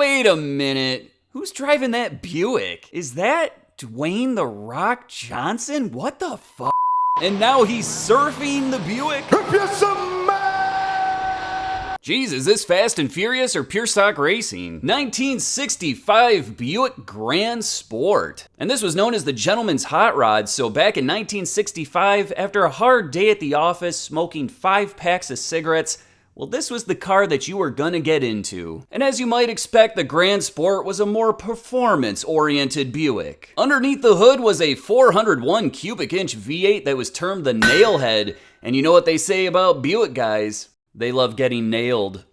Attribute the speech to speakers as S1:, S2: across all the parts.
S1: Wait a minute. Who's driving that Buick? Is that Dwayne "The Rock" Johnson? What the fuck? And now he's surfing the Buick? Jeez, is this Fast and Furious or pure stock racing? 1965 Buick Gran Sport. And this was known as the gentleman's hot rod, so back in 1965, after a hard day at the office, smoking 5 packs of cigarettes, well, this was the car that you were gonna get into. And as you might expect, the Gran Sport was a more performance-oriented Buick. Underneath the hood was a 401 cubic inch V8 that was termed the Nailhead. And you know what they say about Buick guys? They love getting nailed.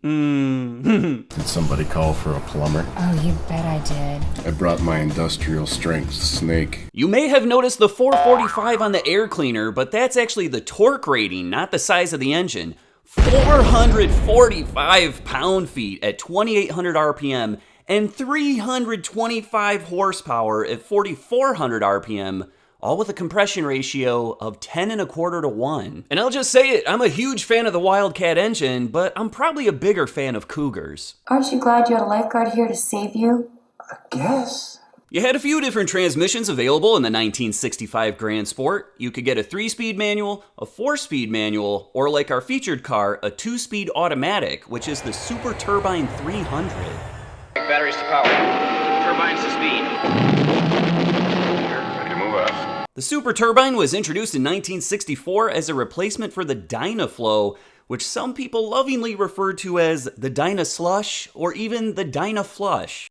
S2: Did somebody call for a plumber?
S3: Oh, you bet I did.
S2: I brought my industrial strength snake.
S1: You may have noticed the 445 on the air cleaner, but that's actually the torque rating, not the size of the engine. 445 pound-feet at 2,800 RPM and 325 horsepower at 4,400 RPM. All with a compression ratio of 10 1/4 to 1. And I'll just say it, I'm a huge fan of the Wildcat engine, but I'm probably a bigger fan of Cougars.
S4: Aren't you glad you had a lifeguard here to save you?
S5: I guess.
S1: You had a few different transmissions available in the 1965 Gran Sport. You could get a 3-speed manual, a 4-speed manual, or like our featured car, a 2-speed automatic, which is the Super Turbine 300.
S6: Batteries to power. Turbines to speed.
S2: Ready to move out.
S1: The Super Turbine was introduced in 1964 as a replacement for the Dynaflow, which some people lovingly refer to as the Dyna Slush or even the Dyna Flush.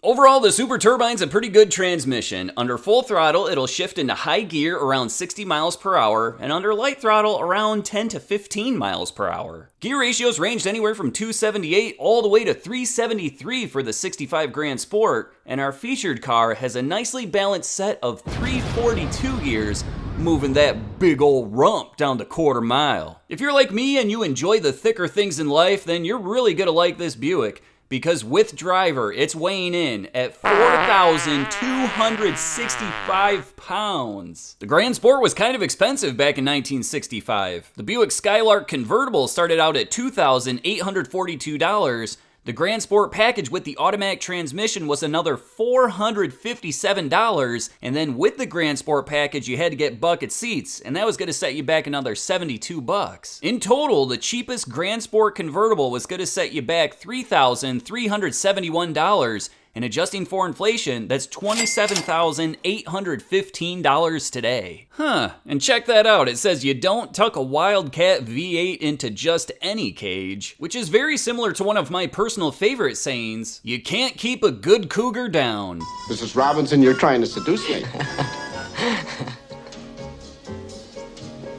S1: Overall, the Super Turbine's a pretty good transmission. Under full throttle, it'll shift into high gear around 60 miles per hour, and under light throttle, around 10 to 15 miles per hour. Gear ratios ranged anywhere from 278 all the way to 373 for the 65 Gran Sport, and our featured car has a nicely balanced set of 342 gears, moving that big old rump down the 1/4 mile. If you're like me and you enjoy the thicker things in life, then you're really gonna like this Buick. Because with driver, it's weighing in at 4,265 pounds. The Gran Sport was kind of expensive back in 1965. The Buick Skylark convertible started out at $2,842. The Gran Sport package with the automatic transmission was another $457, and then with the Gran Sport package, you had to get bucket seats, and that was gonna set you back another $72. In total, the cheapest Gran Sport convertible was gonna set you back $3,371, and adjusting for inflation, that's $27,815 today. And check that out, it says you don't tuck a Wildcat V8 into just any cage, which is very similar to one of my personal favorite sayings, you can't keep a good cougar down.
S5: Mrs. Robinson, you're trying to seduce me.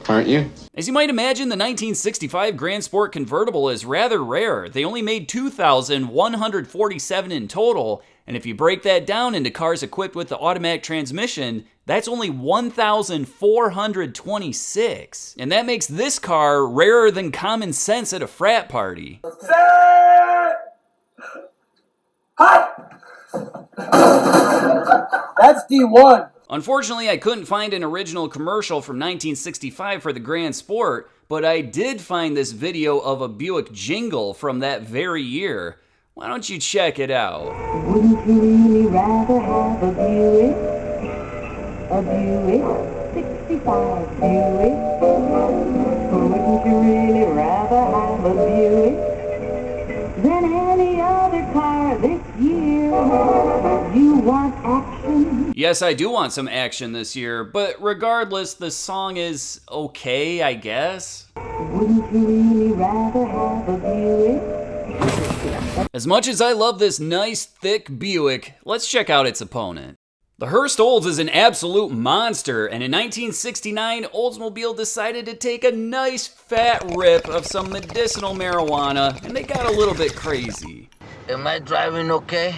S5: Aren't you?
S1: As you might imagine, the 1965 Gran Sport convertible is rather rare. They only made 2,147 in total, and if you break that down into cars equipped with the automatic transmission, that's only 1,426. And that makes this car rarer than common sense at a frat party.
S7: Hot! That's D1.
S1: Unfortunately, I couldn't find an original commercial from 1965 for the Gran Sport, but I did find this video of a Buick jingle from that very year. Why don't you check it out?
S8: Wouldn't you really rather have a Buick? A Buick? 65 Buick? Wouldn't you really rather have a Buick than any other car this year? You want action?
S1: Yes, I do want some action this year, but regardless, the song is okay, I guess.
S8: Wouldn't you really rather have a Buick?
S1: As much as I love this nice, thick Buick, let's check out its opponent. The Hurst Olds is an absolute monster, and in 1969, Oldsmobile decided to take a nice fat rip of some medicinal marijuana, and they got a little bit crazy.
S9: Am I driving okay?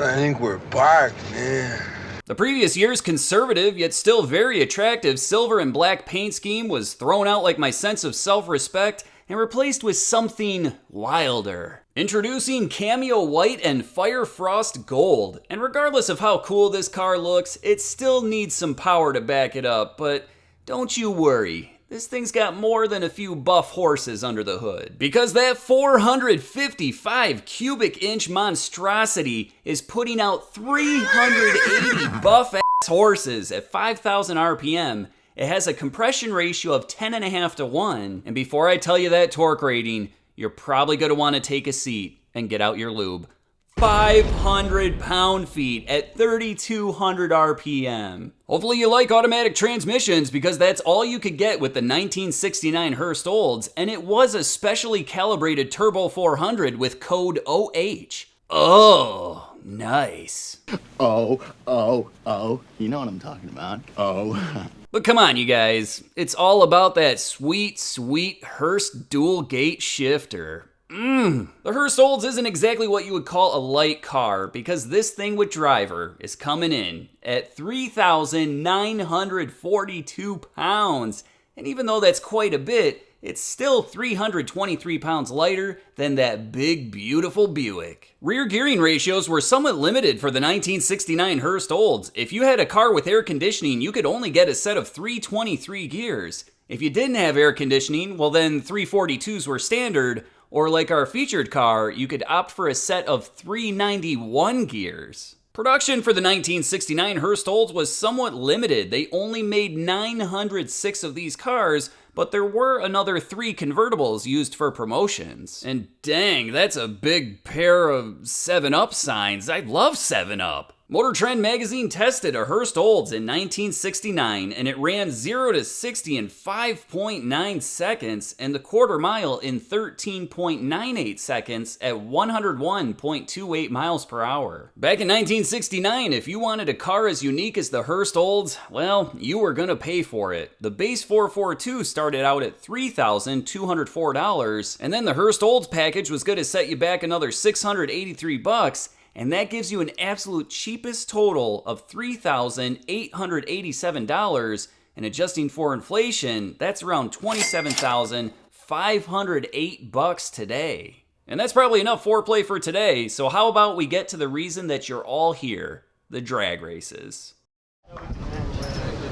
S10: I think we're parked, man.
S1: The previous year's conservative, yet still very attractive silver and black paint scheme was thrown out like my sense of self-respect and replaced with something wilder. Introducing Cameo White and Fire Frost Gold. And regardless of how cool this car looks, it still needs some power to back it up, but don't you worry. This thing's got more than a few buff horses under the hood, because that 455 cubic inch monstrosity is putting out 380 buff ass horses at 5,000 RPM. It has a compression ratio of 10.5 to 1, and before I tell you that torque rating, you're probably going to want to take a seat and get out your lube. 500 pound-feet at 3,200 RPM. Hopefully you like automatic transmissions, because that's all you could get with the 1969 Hurst Olds, and it was a specially calibrated Turbo 400 with code OH. Oh, nice.
S3: Oh, you know what I'm talking about. Oh.
S1: But come on, you guys. It's all about that sweet, sweet Hurst dual gate shifter. The Hurst Olds isn't exactly what you would call a light car, because this thing with driver is coming in at 3,942 pounds. And even though that's quite a bit, it's still 323 pounds lighter than that big, beautiful Buick. Rear gearing ratios were somewhat limited for the 1969 Hurst Olds. If you had a car with air conditioning, you could only get a set of 323 gears. If you didn't have air conditioning, well then 342s were standard, or like our featured car, you could opt for a set of 391 gears. Production for the 1969 Hurst Olds was somewhat limited. They only made 906 of these cars, but there were another 3 convertibles used for promotions. And dang, that's a big pair of 7-Up signs. I love 7-Up. Motor Trend magazine tested a Hurst Olds in 1969, and it ran 0 to 60 in 5.9 seconds and the quarter mile in 13.98 seconds at 101.28 miles per hour. Back in 1969, if you wanted a car as unique as the Hurst Olds, well, you were gonna pay for it. The base 442 started out at $3,204, and then the Hurst Olds package was gonna set you back another $683, and that gives you an absolute cheapest total of $3,887, and adjusting for inflation, that's around $27,508 today. And that's probably enough foreplay for today, so how about we get to the reason that you're all here, the drag races.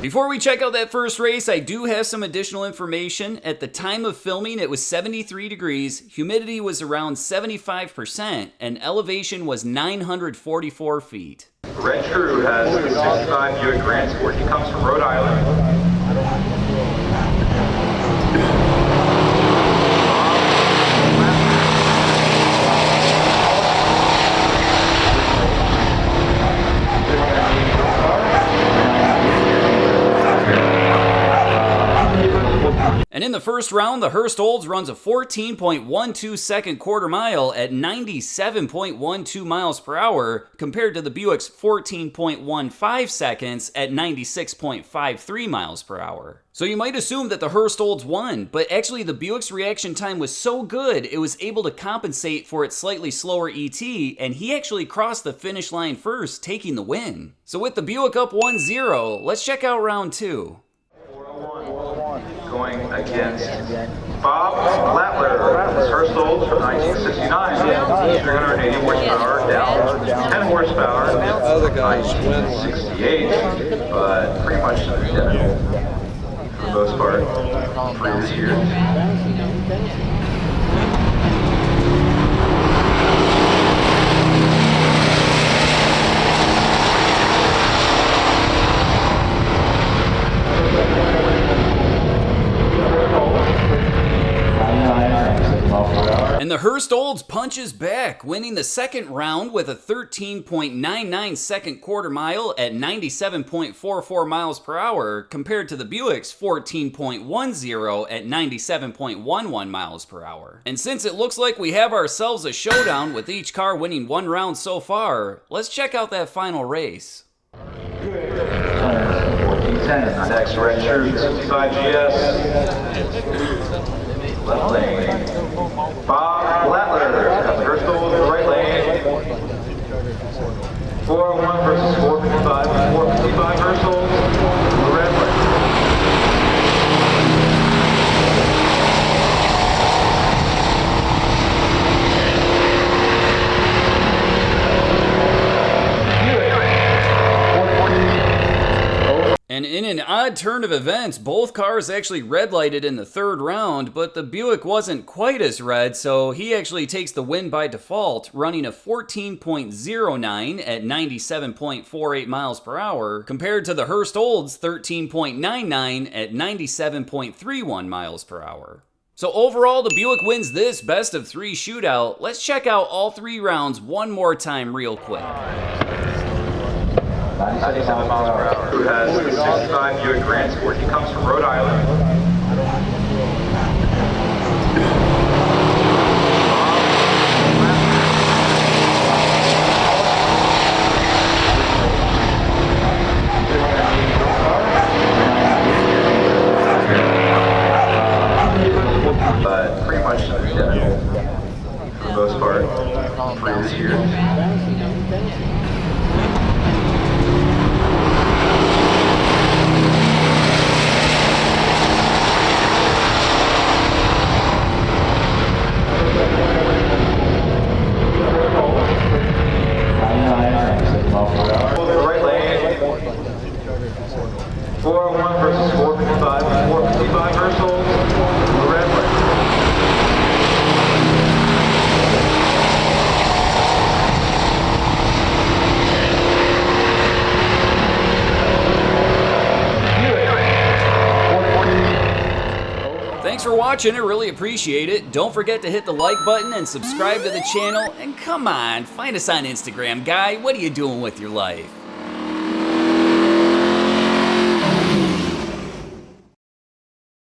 S1: Before we check out that first race, I do have some additional information. At the time of filming, it was 73 degrees, humidity was around 75%, and elevation was 944 feet.
S11: Red True has a 65 Buick Gran Sport. He comes from Rhode Island.
S1: And in the first round, the Hurst Olds runs a 14.12 second quarter mile at 97.12 miles per hour, compared to the Buick's 14.15 seconds at 96.53 miles per hour. So you might assume that the Hurst Olds won, but actually the Buick's reaction time was so good it was able to compensate for its slightly slower ET, and he actually crossed the finish line first, taking the win. So with the Buick up 1-0, let's check out round 2.
S11: Going against Bob Blattler. This Hurst Olds from 1969. 380 horsepower down 10 horsepower. 1968, but pretty much identical for the most part for this year.
S1: And the Hurst Olds punches back, winning the second round with a 13.99 second quarter mile at 97.44 miles per hour, compared to the Buick's 14.10 at 97.11 miles per hour. And since it looks like we have ourselves a showdown with each car winning one round so far, let's check out that final race.
S11: 1410, next Red True 65 GS. Left lane. Bob Blattler has the Hurst Olds in the right lane. 401 versus 455. 455 Hurst Olds in the red lane.
S1: And in an odd turn of events, both cars actually red lighted in the 3rd round, but the Buick wasn't quite as red, so he actually takes the win by default, running a 14.09 at 97.48 miles per hour, compared to the Hurst Olds 13.99 at 97.31 miles per hour. So overall, the Buick wins this best of 3 shootout. Let's check out all 3 rounds one more time real quick.
S11: 97 miles per hour. Who has the 65 Buick Gran Sport. He comes from Rhode Island. Pretty much identical for the most part for this year. Right lane. 401 versus 455. 455 Hurst Olds. The red lane.
S1: Thanks for watching, I really appreciate it. Don't forget to hit the like button and subscribe to the channel. And come on, find us on Instagram, guy. What are you doing with your life?